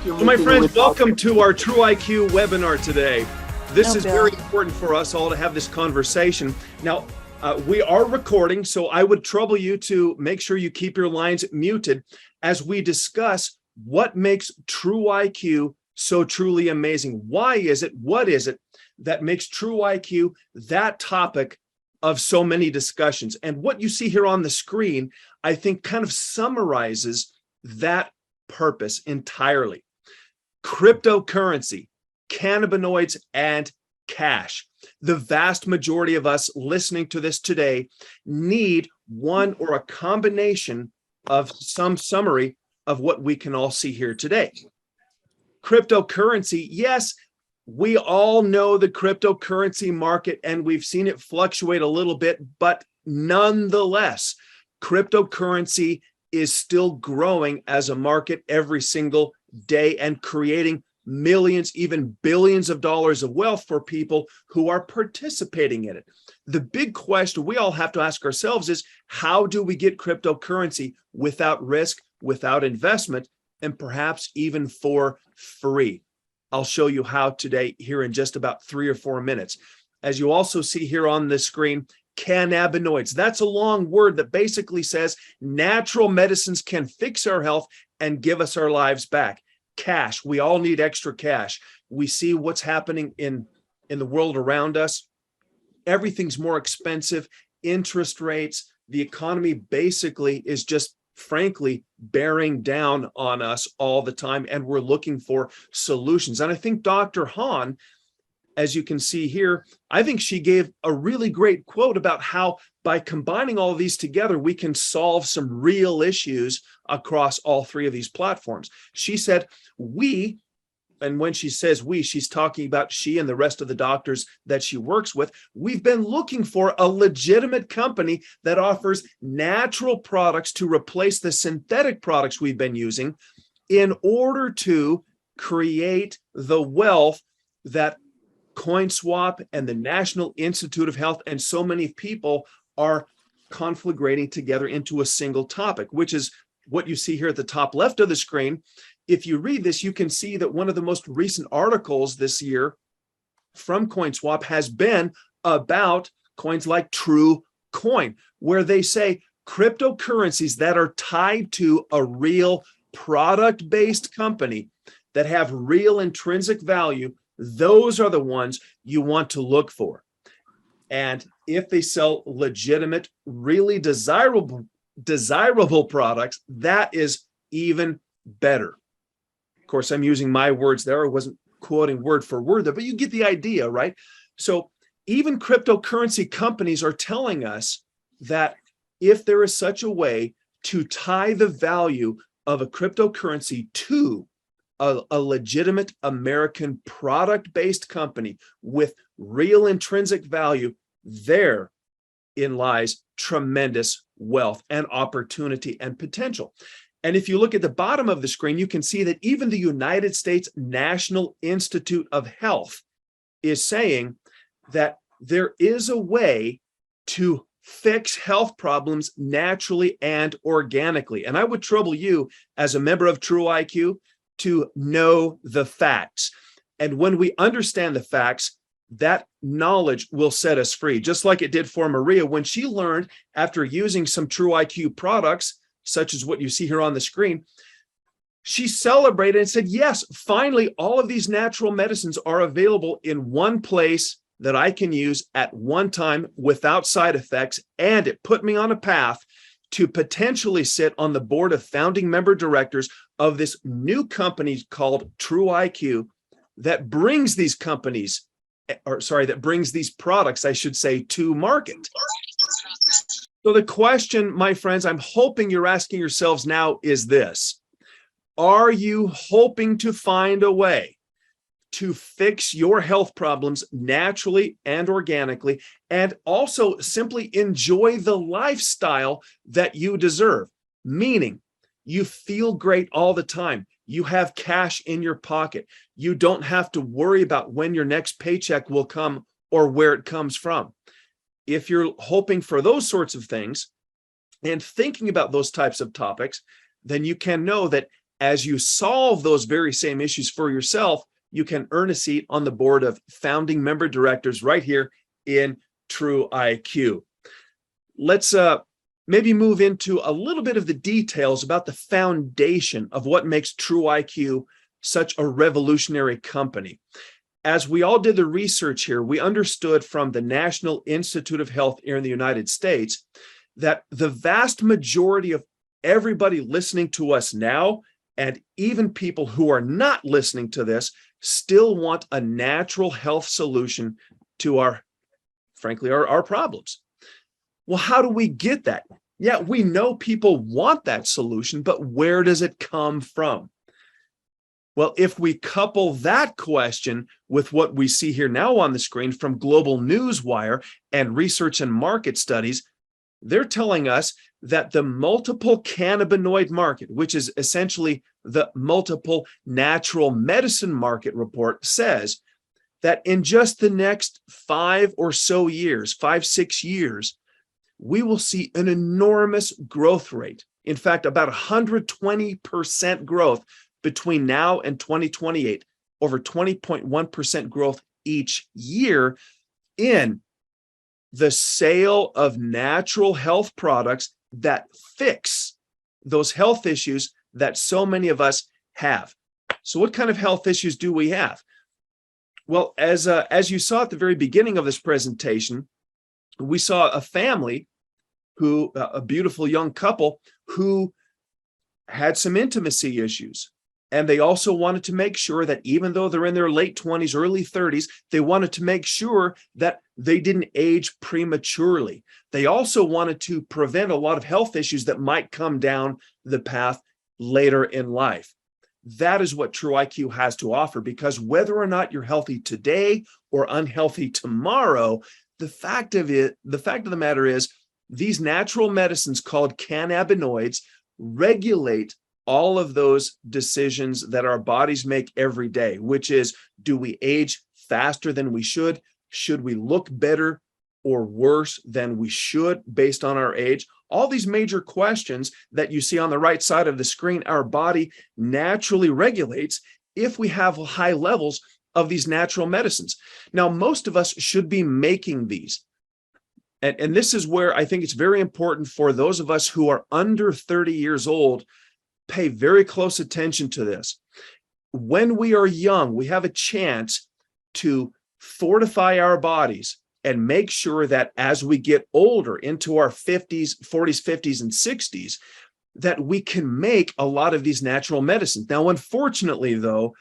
So my friends, welcome to our TruIQ webinar today. This is very important for us all to have this conversation. Now, we are recording, so I would trouble you to make sure you keep your lines muted as we discuss what makes TruIQ so truly amazing. Why is it, what is it that makes TruIQ that topic of so many discussions? And what you see here on the screen, I think kind of summarizes that purpose entirely. Cryptocurrency, cannabinoids, and cash. The vast majority of us listening to this today need one or a combination of some summary of what we can all see here today. Cryptocurrency, yes, we all know the cryptocurrency market and we've seen it fluctuate a little bit, but nonetheless, cryptocurrency is still growing as a market every single day and creating millions, even billions of dollars of wealth for people who are participating in it. The big question we all have to ask ourselves is, how do we get cryptocurrency without risk, without investment, and perhaps even for free? I'll show you how today here in just about 3 or 4 minutes. As you also see here on the screen, cannabinoids. That's a long word that basically says natural medicines can fix our health and give us our lives back. Cash, we all need extra cash. We see what's happening in the world around us. Everything's more expensive. Interest rates, the economy basically is just frankly bearing down on us all the time, and we're looking for solutions. And I think Dr. Hahn, as you can see here, I think she gave a really great quote about how by combining all of these together, we can solve some real issues across all 3 of these platforms. She said, we, and when she says we, she's talking about she and the rest of the doctors that she works with, we've been looking for a legitimate company that offers natural products to replace the synthetic products we've been using in order to create the wealth that CoinSwap and the National Institute of Health and so many people are conflagrating together into a single topic, which is what you see here at the top left of the screen. If you read this, you can see that one of the most recent articles this year from CoinSwap has been about coins like TruQoin, where they say cryptocurrencies that are tied to a real product-based company that have real intrinsic value, those are the ones you want to look for. And if they sell legitimate, really desirable products, that is even better. Of course, I'm using my words there. I wasn't quoting word for word there, but you get the idea, right? So even cryptocurrency companies are telling us that if there is such a way to tie the value of a cryptocurrency to a legitimate American product-based company with real intrinsic value, therein lies tremendous wealth and opportunity and potential. And if you look at the bottom of the screen, you can see that even the United States National Institute of Health is saying that there is a way to fix health problems naturally and organically. And I would trouble you as a member of TruIQ to know the facts. And when we understand the facts, that knowledge will set us free, just like it did for Maria when she learned after using some TruIQ products, such as what you see here on the screen. She celebrated and said, yes, finally, all of these natural medicines are available in one place that I can use at one time without side effects. And it put me on a path to potentially sit on the board of founding member directors of this new company called TruIQ that brings these companies, that brings these products, I should say, to market. So the question, my friends, I'm hoping you're asking yourselves now is this: are you hoping to find a way to fix your health problems naturally and organically, and also simply enjoy the lifestyle that you deserve? Meaning, you feel great all the time. You have cash in your pocket. You don't have to worry about when your next paycheck will come or where it comes from. If you're hoping for those sorts of things and thinking about those types of topics, then you can know that as you solve those very same issues for yourself, you can earn a seat on the board of founding member directors right here in TruIQ. Let's maybe move into a little bit of the details about the foundation of what makes TruIQ such a revolutionary company. As we all did the research here, we understood from the National Institute of Health here in the United States that the vast majority of everybody listening to us now, and even people who are not listening to this, still want a natural health solution to our problems. Well, how do we get that? Yeah, we know people want that solution, but where does it come from? Well, if we couple that question with what we see here now on the screen from Global Newswire and Research and Market Studies, they're telling us that the multiple cannabinoid market, which is essentially the multiple natural medicine market report, says that in just the next 5 or so years, 5-6 years, we will see an enormous growth rate. In fact, about 120% growth between now and 2028, over 20.1% growth each year in the sale of natural health products that fix those health issues that so many of us have. So what kind of health issues do we have? Well, as you saw at the very beginning of this presentation, we saw a family who, a beautiful young couple who had some intimacy issues. And they also wanted to make sure that even though they're in their late 20s, early 30s, they wanted to make sure that they didn't age prematurely. They also wanted to prevent a lot of health issues that might come down the path later in life. That is what TruIQ has to offer, because whether or not you're healthy today or unhealthy tomorrow, the fact of the matter is these natural medicines called cannabinoids regulate all of those decisions that our bodies make every day, which is, do we age faster than we should? Should we look better or worse than we should based on our age? All these major questions that you see on the right side of the screen, our body naturally regulates if we have high levels of these natural medicines. Now, most of us should be making these. And this is where I think it's very important for those of us who are under 30 years old, pay very close attention to this. When we are young, we have a chance to fortify our bodies and make sure that as we get older into our 40s, 50s, and 60s, that we can make a lot of these natural medicines. Now, unfortunately, though,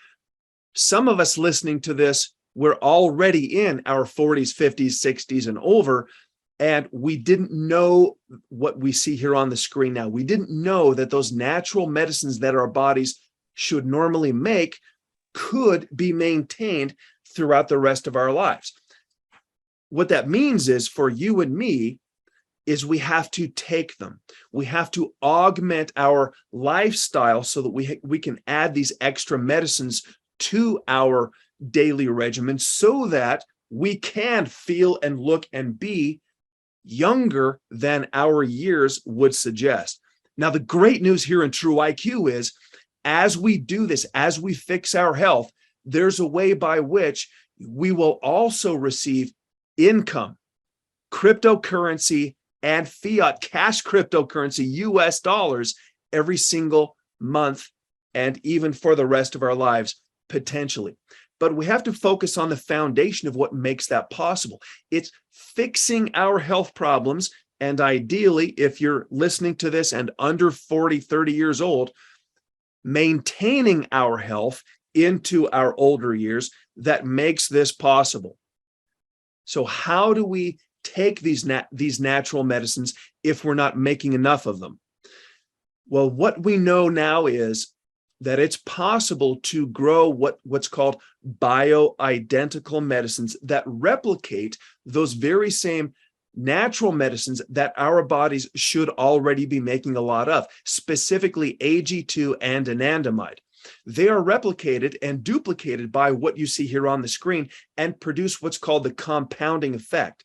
some of us listening to this, we're already in our 40s, 50s, 60s, and over, and we didn't know what we see here on the screen now. We didn't know that those natural medicines that our bodies should normally make could be maintained throughout the rest of our lives. What that means is, for you and me, is we have to take them. We have to augment our lifestyle so that we can add these extra medicines to our daily regimen so that we can feel and look and be younger than our years would suggest. Now, the great news here in TruIQ is, as we do this, as we fix our health, there's a way by which we will also receive income, cryptocurrency, and fiat cash cryptocurrency, US dollars, every single month, and even for the rest of our lives, potentially. But we have to focus on the foundation of what makes that possible. It's fixing our health problems. And ideally, if you're listening to this and under 40, 30 years old, maintaining our health into our older years that makes this possible. So how do we take these natural medicines if we're not making enough of them? Well, what we know now is that it's possible to grow what's called bioidentical medicines that replicate those very same natural medicines that our bodies should already be making a lot of, specifically AG2 and anandamide. They are replicated and duplicated by what you see here on the screen and produce what's called the compounding effect.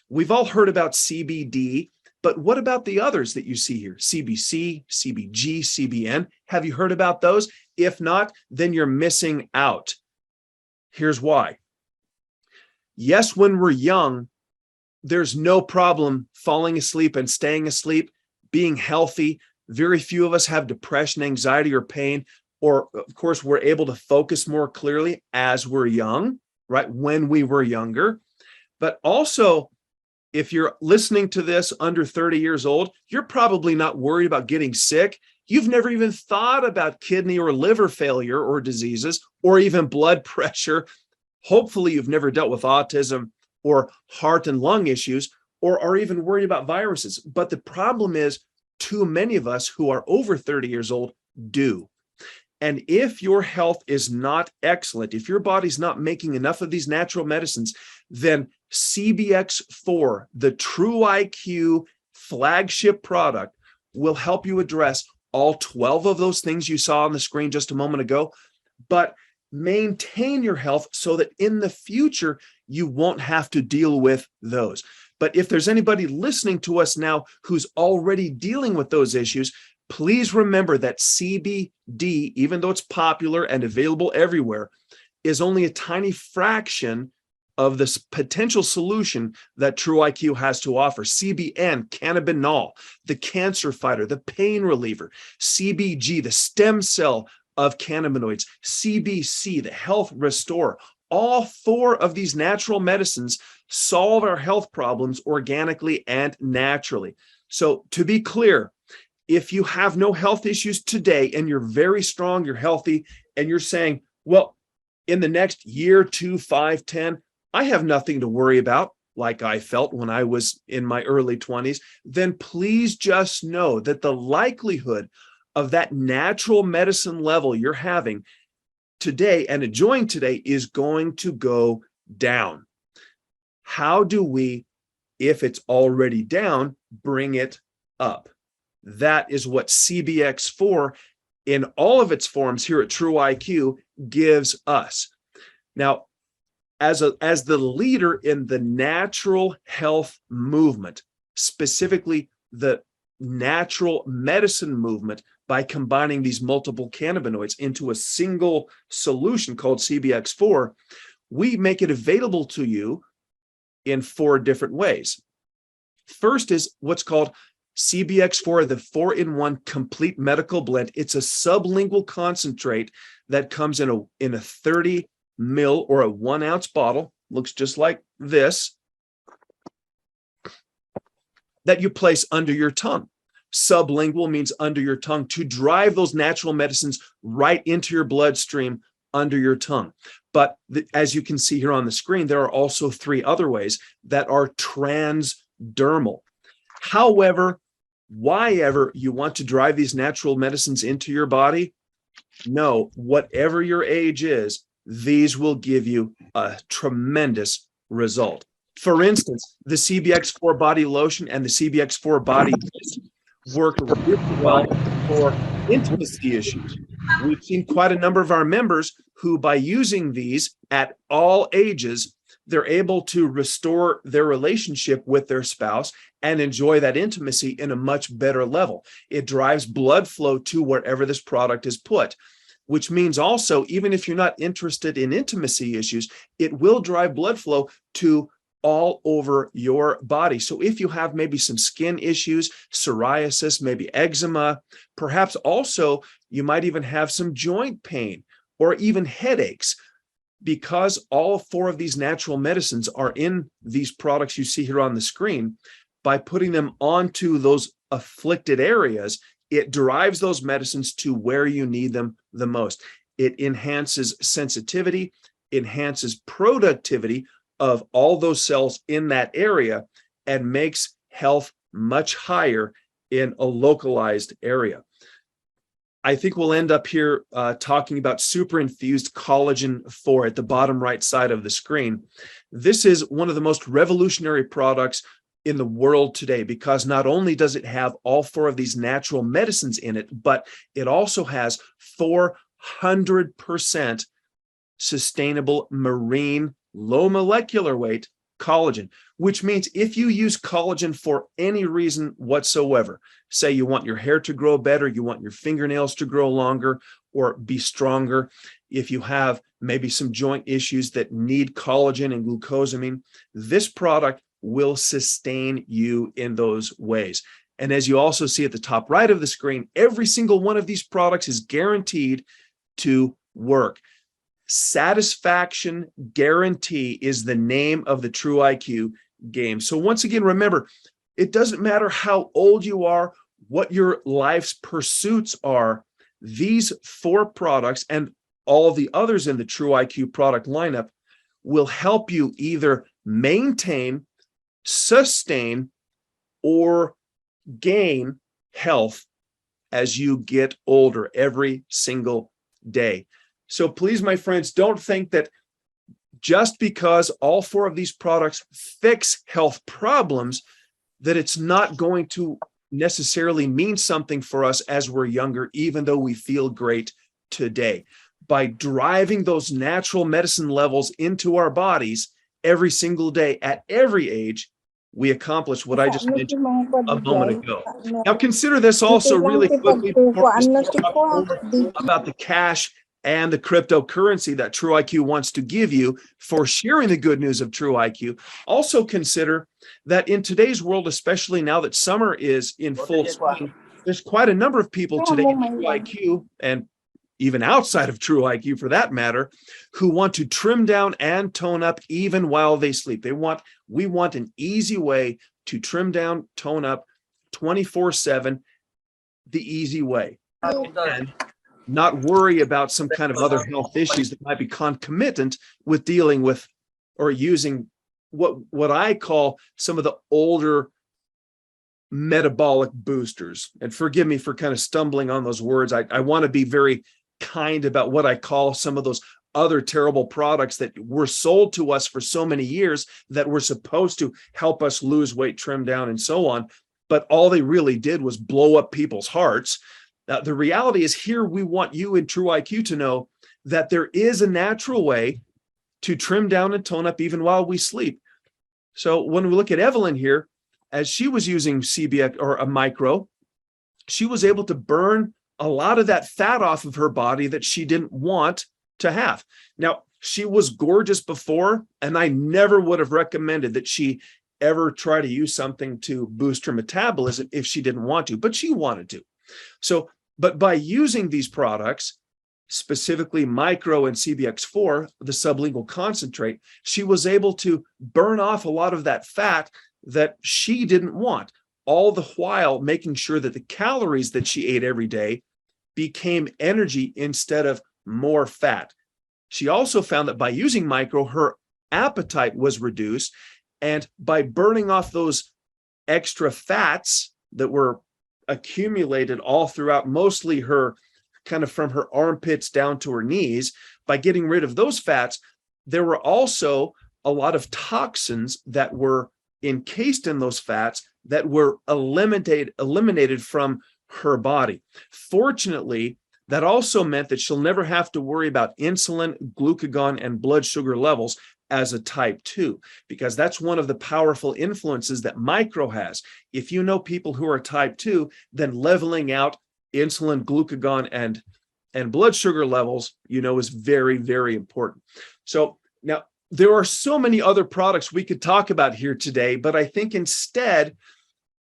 We've all heard about CBD But what about the others that you see here? CBC, CBG, CBN. Have you heard about those? If not, then you're missing out. Here's why. Yes, when we're young, there's no problem falling asleep and staying asleep, being healthy. Very few of us have depression, anxiety, or pain. Or, of course, we're able to focus more clearly as we're young, right? When we were younger. But also, if you're listening to this under 30 years old, you're probably not worried about getting sick. You've never even thought about kidney or liver failure or diseases, or even blood pressure. Hopefully, you've never dealt with autism or heart and lung issues, or are even worried about viruses. But the problem is, too many of us who are over 30 years old do. And if your health is not excellent, if your body's not making enough of these natural medicines, then CBX4, the TruIQ flagship product, will help you address all 12 of those things you saw on the screen just a moment ago, but maintain your health so that in the future, you won't have to deal with those. But if there's anybody listening to us now who's already dealing with those issues, please remember that CBD, even though it's popular and available everywhere, is only a tiny fraction of this potential solution that TruIQ has to offer. CBN, cannabinol, the cancer fighter, the pain reliever, CBG, the stem cell of cannabinoids, CBC, the health restorer. All 4 of these natural medicines solve our health problems organically and naturally. So to be clear, if you have no health issues today and you're very strong, you're healthy, and you're saying, well, in the next year, 2, 5, 10, I have nothing to worry about, like I felt when I was in my early 20s, then please just know that the likelihood of that natural medicine level you're having today and enjoying today is going to go down. How do we, if it's already down, bring it up? That is what CBX4 in all of its forms here at TruIQ gives us. Now, as the leader in the natural health movement, specifically the natural medicine movement, by combining these multiple cannabinoids into a single solution called CBX4, we make it available to you in 4 different ways. First is what's called CBX4, the 4-in-1 complete medical blend. It's a sublingual concentrate that comes in a 30 ml or a 1 ounce bottle, looks just like this, that you place under your tongue. Sublingual means under your tongue, to drive those natural medicines right into your bloodstream under your tongue. But as you can see here on the screen, there are also 3 other ways that are transdermal. However, why ever you want to drive these natural medicines into your body, no, whatever your age is, these will give you a tremendous result. For instance, the CBX4 body lotion and the CBX4 body mist work really well for intimacy issues. We've seen quite a number of our members who, by using these at all ages, they're able to restore their relationship with their spouse and enjoy that intimacy in a much better level. It drives blood flow to wherever this product is put, which means also, even if you're not interested in intimacy issues, it will drive blood flow to all over your body. So if you have maybe some skin issues, psoriasis, maybe eczema, perhaps also you might even have some joint pain or even headaches, because all 4 of these natural medicines are in these products you see here on the screen. By putting them onto those afflicted areas, it drives those medicines to where you need them the most. It enhances sensitivity, enhances productivity of all those cells in that area, and makes health much higher in a localized area. I think we'll end up here talking about super infused collagen 4 at the bottom right side of the screen. This is one of the most revolutionary products in the world today, because not only does it have all 4 of these natural medicines in it, but it also has 400% sustainable marine, low molecular weight collagen, which means if you use collagen for any reason whatsoever, say you want your hair to grow better, you want your fingernails to grow longer or be stronger, if you have maybe some joint issues that need collagen and glucosamine, this product will sustain you in those ways. And as you also see at the top right of the screen, every single one of these products is guaranteed to work. Satisfaction guarantee is the name of the TruIQ game. So once again, remember, it doesn't matter how old you are, what your life's pursuits are, these 4 products and all the others in the TruIQ product lineup will help you either maintain, sustain, or gain health as you get older every single day. So please, my friends, don't think that just because all 4 of these products fix health problems, that it's not going to necessarily mean something for us as we're younger, even though we feel great today. By driving those natural medicine levels into our bodies every single day at every age, we accomplish what I just mentioned a moment ago. Now consider this also really quickly before we talk more about the cash and the cryptocurrency that TruIQ wants to give you for sharing the good news of TruIQ. Also consider that in today's world, especially now that summer is in full swing, there's quite a number of people today in TruIQ and even outside of TruIQ for that matter, who want to trim down and tone up even while they sleep. We want an easy way to trim down, tone up 24/7, the easy way. And not worry about some kind of other health issues that might be concomitant with dealing with or using what I call some of the older metabolic boosters. And forgive me for kind of stumbling on those words. I want to be very kind about what I call some of those other terrible products that were sold to us for so many years that were supposed to help us lose weight, trim down, and so on. But all they really did was blow up people's hearts. Now, the reality is here, we want you in TruIQ to know that there is a natural way to trim down and tone up even while we sleep. So when we look at Evelyn here, as she was using CBX or a micro, she was able to burn a lot of that fat off of her body that she didn't want to have. Now, she was gorgeous before, and I never would have recommended that she ever try to use something to boost her metabolism if she didn't want to, but she wanted to. So, but by using these products, specifically micro and CBX4, the sublingual concentrate, she was able to burn off a lot of that fat that she didn't want, all the while making sure that the calories that she ate every day became energy instead of more fat. She also found that by using micro, her appetite was reduced, and by burning off those extra fats that were accumulated all throughout, mostly her kind of from her armpits down to her knees, by getting rid of those fats, there were also a lot of toxins that were encased in those fats that were eliminated from her body. Fortunately, that also meant that she'll never have to worry about insulin, glucagon, and blood sugar levels as a type 2, because that's one of the powerful influences that micro has. If you know people who are type 2, then leveling out insulin, glucagon, and blood sugar levels, is very, very important. So now there are so many other products we could talk about here today, but I think instead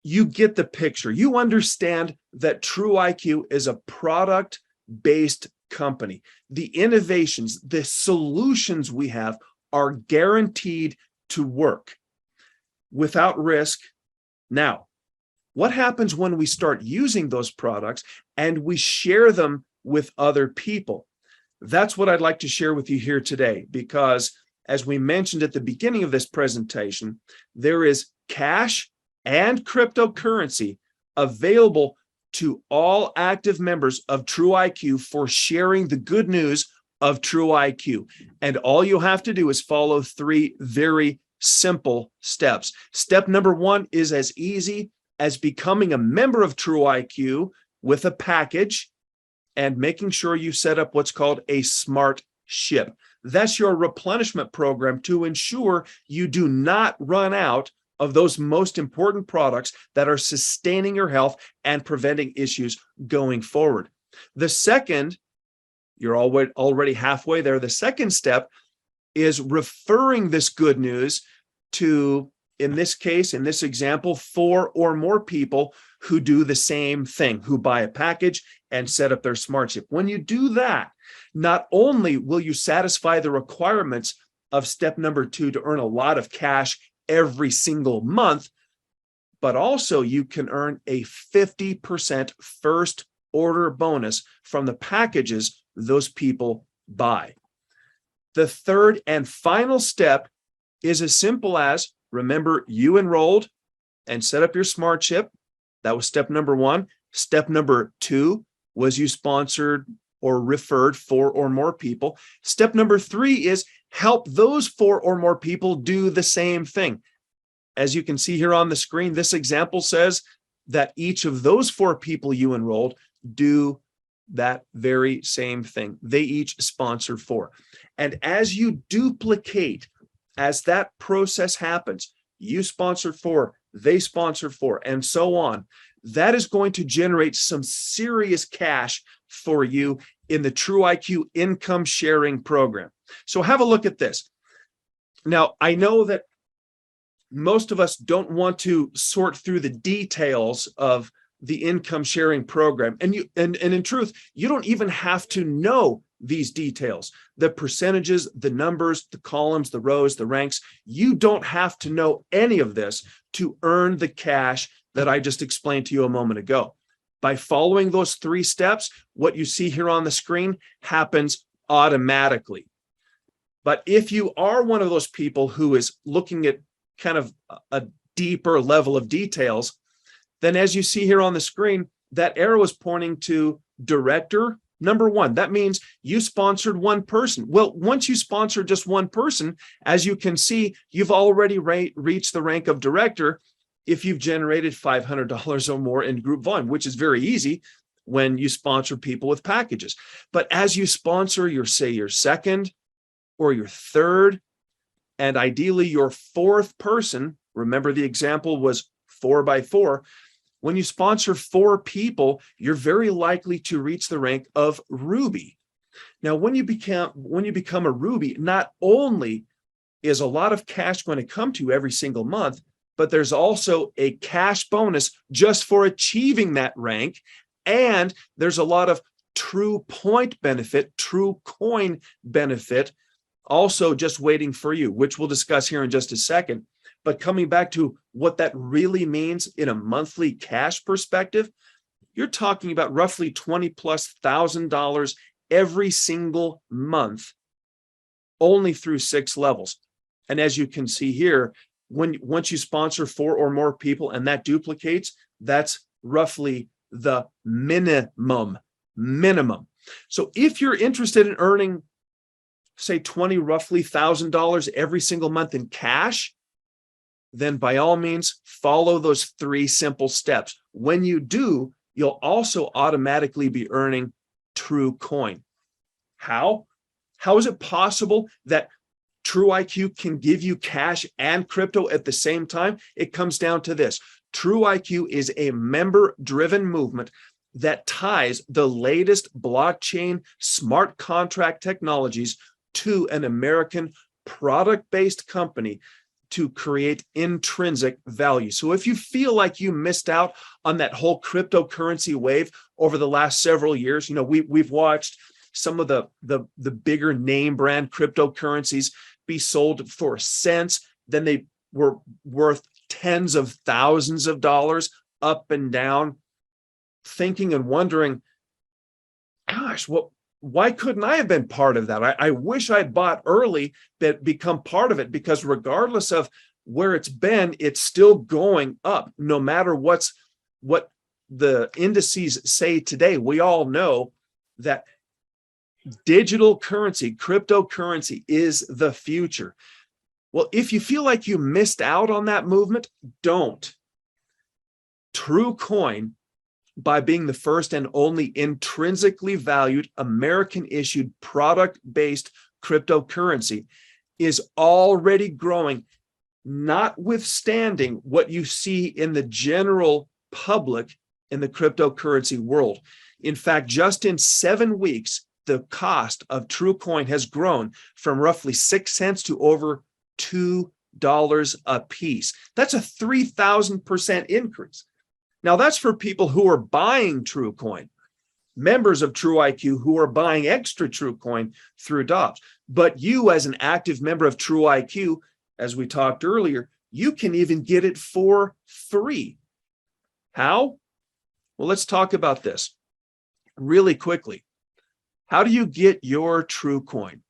you get the picture. You understand that TruIQ is a product-based company. The innovations, the solutions we have are guaranteed to work without risk. Now, what happens when we start using those products and we share them with other people? That's what I'd like to share with you here today, because as we mentioned at the beginning of this presentation, there is cash and cryptocurrency available to all active members of TruIQ for sharing the good news of TruIQ. And all you have to do is follow 3 very simple steps. Step number 1 is as easy as becoming a member of TruIQ with a package and making sure you set up what's called a smart ship. That's your replenishment program to ensure you do not run out of those most important products that are sustaining your health and preventing issues going forward. The second, you're already halfway there. The second step is referring this good news to, in this case, in this example, 4 or more people who do the same thing, who buy a package and set up their smart chip. When you do that, not only will you satisfy the requirements of step number 2 to earn a lot of cash every single month, but also you can earn a 50% first order bonus from the packages those people buy. The third and final step is as simple as, remember, you enrolled and set up your smart chip. That was step number 1. Step number 2 was you sponsored or referred 4 or more people. Step number 3 is help those 4 or more people do the same thing. As you can see here on the screen, this example says that each of those 4 people you enrolled do that very same thing. They each sponsor 4. And as you duplicate, as that process happens, you sponsor 4, they sponsor 4, and so on, that is going to generate some serious cash for you in the TruIQ income sharing program. So have a look at this. Now, I know that most of us don't want to sort through the details of the income sharing program. And in truth, you don't even have to know these details, the percentages, the numbers, the columns, the rows, the ranks. You don't have to know any of this to earn the cash that I just explained to you a moment ago. By following those 3 steps, what you see here on the screen happens automatically. But if you are one of those people who is looking at kind of a deeper level of details, then as you see here on the screen, that arrow is pointing to director number 1. That means you sponsored 1 person. Well, once you sponsor just 1 person, as you can see, you've already reached the rank of director if you've generated $500 or more in group volume, which is very easy when you sponsor people with packages. But as you sponsor your, say, your 2nd or your 3rd, and ideally your 4th person, remember the example was 4 by 4, when you sponsor 4 people, you're very likely to reach the rank of Ruby. Now, when you become a Ruby, not only is a lot of cash going to come to you every single month, but there's also a cash bonus just for achieving that rank. And there's a lot of TruPoint benefit, TruQoin benefit, also just waiting for you, which we'll discuss here in just a second. But coming back to what that really means in a monthly cash perspective, you're talking about roughly $20,000+ every single month, only through 6 levels. And as you can see here, once you sponsor 4 or more people and that duplicates, that's roughly the minimum. So if you're interested in earning, say, roughly $1,000 every single month in cash, then by all means, follow those 3 simple steps. When you do, you'll also automatically be earning TruQoin. How? How is it possible that TruIQ can give you cash and crypto at the same time? It comes down to this. TruIQ is a member-driven movement that ties the latest blockchain smart contract technologies to an American product-based company to create intrinsic value. So if you feel like you missed out on that whole cryptocurrency wave over the last several years, you know, we've watched some of the bigger name brand cryptocurrencies be sold for cents, then they were worth tens of thousands of dollars up and down, thinking and wondering, gosh, why couldn't I have been part of that? I wish I'd bought early, but become part of it, because regardless of where it's been, it's still going up. No matter what the indices say today, we all know that digital currency, cryptocurrency is the future. Well, if you feel like you missed out on that movement, don't. TruQoin, by being the first and only intrinsically valued American-issued product-based cryptocurrency is already growing, notwithstanding what you see in the general public in the cryptocurrency world. In fact, just in 7 weeks, the cost of TruQoin has grown from roughly 6 cents to over $2 a piece. That's a 3,000% increase. Now, that's for people who are buying TruQoin, members of TruIQ who are buying extra TruQoin through Dobbs. But you, as an active member of TruIQ, as we talked earlier, you can even get it for free. How? Well, let's talk about this really quickly. How do you get your TruQoin?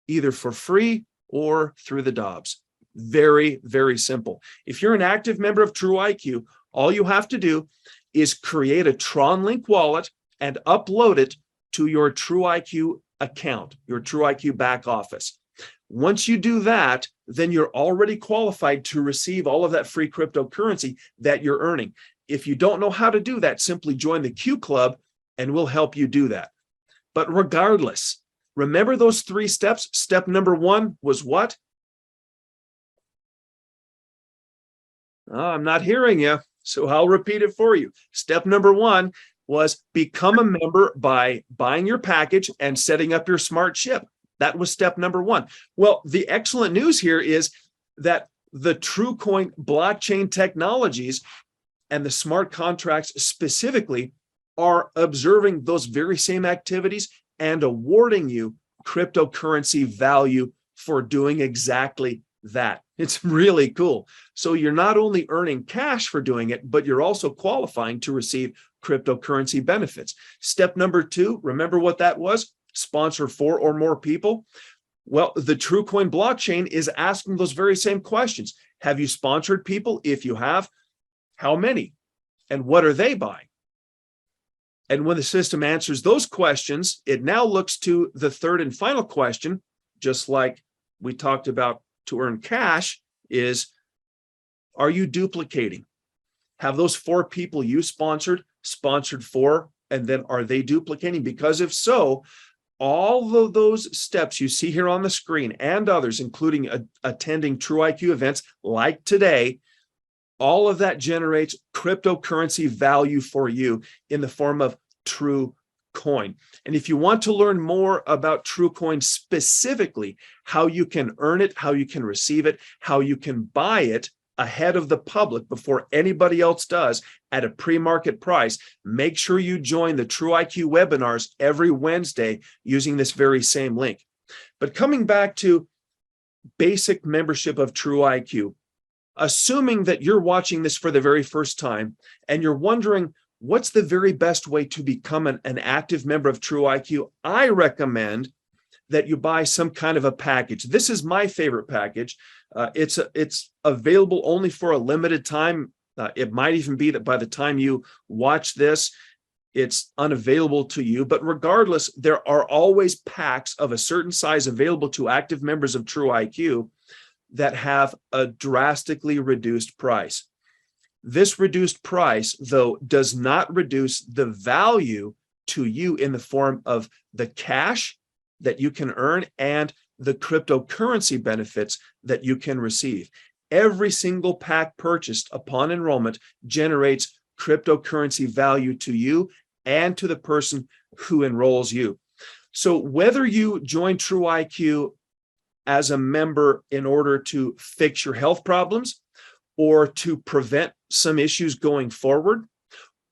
Either for free or through the Dobbs. Very, very simple. If you're an active member of TruIQ, all you have to do is create a TronLink wallet and upload it to your TruIQ account, your TruIQ back office. Once you do that, then you're already qualified to receive all of that free cryptocurrency that you're earning. If you don't know how to do that, simply join the Q Club and we'll help you do that. But regardless, remember those 3 steps? Step number 1 was what? Oh, I'm not hearing you, so I'll repeat it for you. Step number 1 was become a member by buying your package and setting up your smart chip. That was step number 1. Well, the excellent news here is that the TruQoin blockchain technologies and the smart contracts specifically are observing those very same activities and awarding you cryptocurrency value for doing exactly that. It's really cool. So you're not only earning cash for doing it, but you're also qualifying to receive cryptocurrency benefits. Step number 2, remember what that was? Sponsor 4 or more people. Well, the TruQoin blockchain is asking those very same questions. Have you sponsored people? If you have, how many? And what are they buying? And when the system answers those questions, it now looks to the third and final question, just like we talked about to earn cash, is, are you duplicating? Have those 4 people you sponsored 4, and then are they duplicating? Because if so, all of those steps you see here on the screen and others, including attending TruIQ events like today, all of that generates cryptocurrency value for you in the form of TruQoin. And if you want to learn more about TruQoin specifically, how you can earn it, how you can receive it, how you can buy it ahead of the public before anybody else does at a pre-market price, make sure you join the TruIQ webinars every Wednesday using this very same link. But coming back to basic membership of TruIQ, assuming that you're watching this for the very first time and you're wondering, what's the very best way to become an active member of TruIQ? I recommend that you buy some kind of a package. This is my favorite package. It's available only for a limited time. It might even be that by the time you watch this, it's unavailable to you. But regardless, there are always packs of a certain size available to active members of TruIQ that have a drastically reduced price. This reduced price, though, does not reduce the value to you in the form of the cash that you can earn and the cryptocurrency benefits that you can receive. Every single pack purchased upon enrollment generates cryptocurrency value to you and to the person who enrolls you. So whether you join TruIQ as a member in order to fix your health problems or to prevent some issues going forward,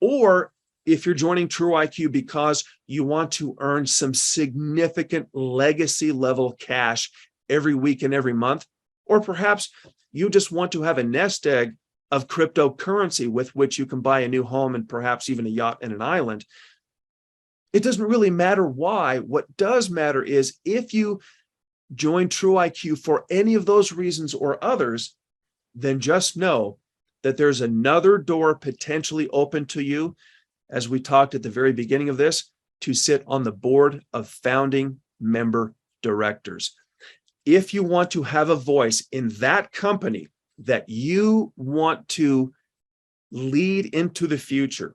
or if you're joining TruIQ because you want to earn some significant legacy level cash every week and every month, or perhaps you just want to have a nest egg of cryptocurrency with which you can buy a new home and perhaps even a yacht and an island, it doesn't really matter why. What does matter is if you join TruIQ for any of those reasons or others, then just know that there's another door potentially open to you, as we talked at the very beginning of this, to sit on the board of founding member directors. If you want to have a voice in that company that you want to lead into the future,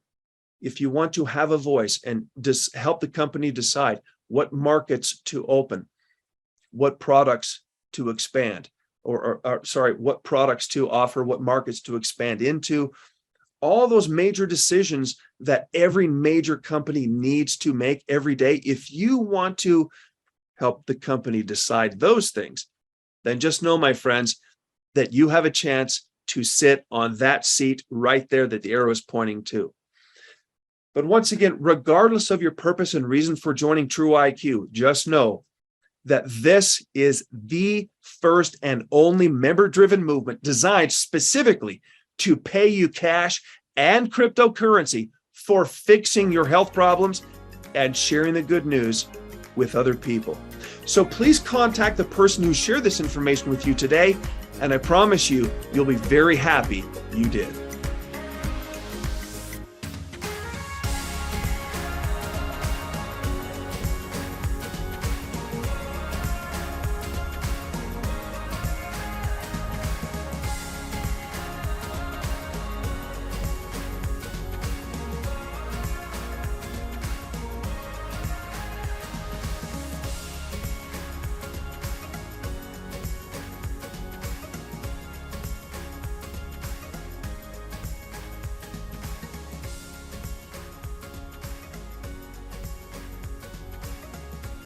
if you want to have a voice and help the company decide what markets to open, what products to expand, what products to offer, what markets to expand into. All those major decisions that every major company needs to make every day. If you want to help the company decide those things, then just know, my friends, that you have a chance to sit on that seat right there that the arrow is pointing to. But once again, regardless of your purpose and reason for joining TruIQ, just know that this is the first and only member-driven movement designed specifically to pay you cash and cryptocurrency for fixing your health problems and sharing the good news with other people. So please contact the person who shared this information with you today, and I promise you, you'll be very happy you did.